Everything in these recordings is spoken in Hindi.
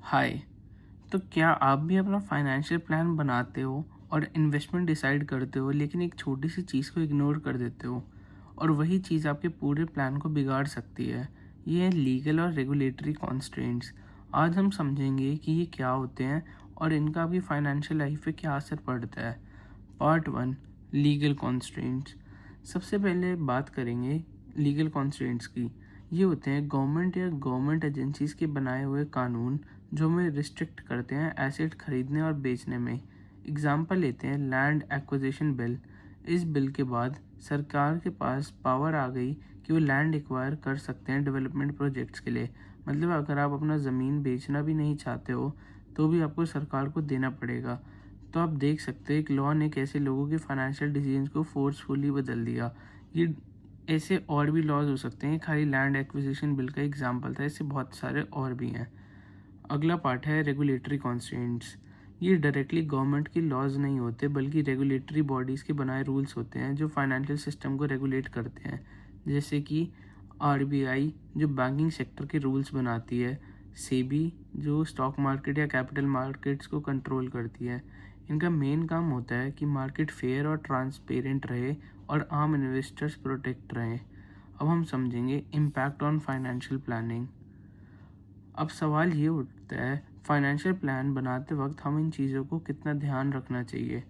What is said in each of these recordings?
हाय। तो क्या आप भी अपना फाइनेंशियल प्लान बनाते हो और इन्वेस्टमेंट डिसाइड करते हो, लेकिन एक छोटी सी चीज़ को इग्नोर कर देते हो और वही चीज़ आपके पूरे प्लान को बिगाड़ सकती है? ये है लीगल और रेगुलेटरी कॉन्स्ट्रेंट्स। आज हम समझेंगे कि ये क्या होते हैं और इनका आपकी फाइनेंशियल लाइफ पे क्या असर पड़ता है। Part one, legal constraints. सबसे पहले बात करेंगे लीगल कॉन्स्ट्रेंट्स की। ये होते हैं गवर्नमेंट या गवर्नमेंट एजेंसीज के बनाए हुए कानून जो हमें रिस्ट्रिक्ट करते हैं एसेट खरीदने और बेचने में। एग्जाम्पल लेते हैं लैंड एक्विजिशन बिल। इस बिल के बाद सरकार के पास पावर आ गई कि वो लैंड एक्वायर कर सकते हैं डेवलपमेंट प्रोजेक्ट्स के लिए। मतलब अगर आप अपना ज़मीन बेचना भी नहीं चाहते हो तो भी आपको सरकार को देना पड़ेगा। तो आप देख सकते हैं एक लॉ ने कैसे लोगों के फाइनेंशियल डिसीजंस को फोर्सफुली बदल दिया। ये ऐसे और भी लॉज हो सकते हैं, खाली लैंड एक्विजिशन बिल का एग्जाम्पल था, ऐसे बहुत सारे और भी हैं। अगला पार्ट है रेगुलेटरी कॉन्स्ट्रेंट्स। ये डायरेक्टली गवर्नमेंट की लॉज नहीं होते बल्कि रेगुलेटरी बॉडीज़ के बनाए रूल्स होते हैं जो फाइनेंशियल सिस्टम को रेगुलेट करते हैं। जैसे कि आरबीआई जो बैंकिंग सेक्टर के रूल्स बनाती है, सेबी जो स्टॉक मार्केट या कैपिटल मार्केट्स को कंट्रोल करती है। इनका मेन काम होता है कि मार्केट फेयर और ट्रांसपेरेंट रहे और आम इन्वेस्टर्स प्रोटेक्ट रहें। अब हम समझेंगे इम्पैक्ट ऑन फाइनेंशियल प्लानिंग। अब सवाल ये उठता है, फाइनेंशियल प्लान बनाते वक्त हम इन चीज़ों को कितना ध्यान रखना चाहिए।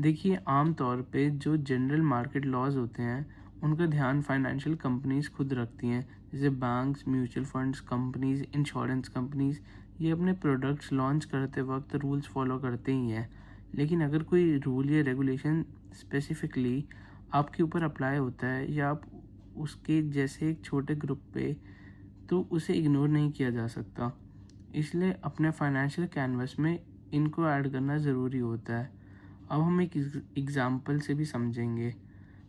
देखिए, आम तौर पे जो जनरल मार्केट लॉज होते हैं उनका ध्यान फाइनेंशियल कंपनीज खुद रखती हैं, जैसे banks, mutual funds companies, insurance companies. ये अपने प्रोडक्ट्स लॉन्च करते वक्त रूल्स फॉलो करते ही हैं। लेकिन अगर कोई रूल या रेगुलेशन स्पेसिफिकली आपके ऊपर अप्लाई होता है या आप उसके जैसे एक छोटे ग्रुप पे, तो उसे इग्नोर नहीं किया जा सकता। इसलिए अपने फाइनेंशियल कैनवस में इनको ऐड करना ज़रूरी होता है। अब हम एक एग्ज़ाम्पल से भी समझेंगे।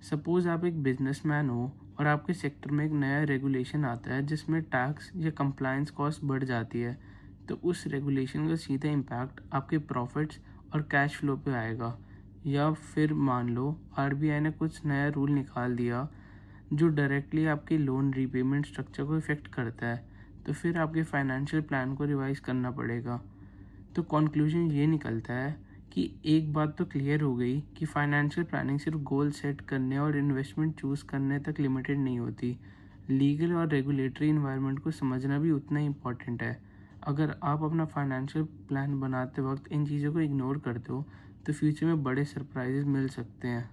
सपोज़ आप एक बिजनेसमैन हो और आपके सेक्टर में एक नया रेगुलेशन आता है जिसमें टैक्स या कंप्लायंस कॉस्ट बढ़ जाती है। तो उस रेगुलेशन का सीधा इम्पैक्ट आपके प्रॉफिट्स और कैश फ्लो पे आएगा। या फिर मान लो आरबीआई ने कुछ नया रूल निकाल दिया जो डायरेक्टली आपके लोन रीपेमेंट स्ट्रक्चर को इफ़ेक्ट करता है, तो फिर आपके फाइनेंशियल प्लान को रिवाइज करना पड़ेगा। तो कंक्लूजन ये निकलता है कि एक बात तो क्लियर हो गई कि फाइनेंशियल प्लानिंग सिर्फ गोल सेट करने और इन्वेस्टमेंट चूज़ करने तक लिमिटेड नहीं होती। लीगल और रेगुलेटरी इन्वायरमेंट को समझना भी उतना ही इम्पॉर्टेंट है। अगर आप अपना फाइनेंशियल प्लान बनाते वक्त इन चीज़ों को इग्नोर करते हो तो फ्यूचर में बड़े सरप्राइजेज मिल सकते हैं।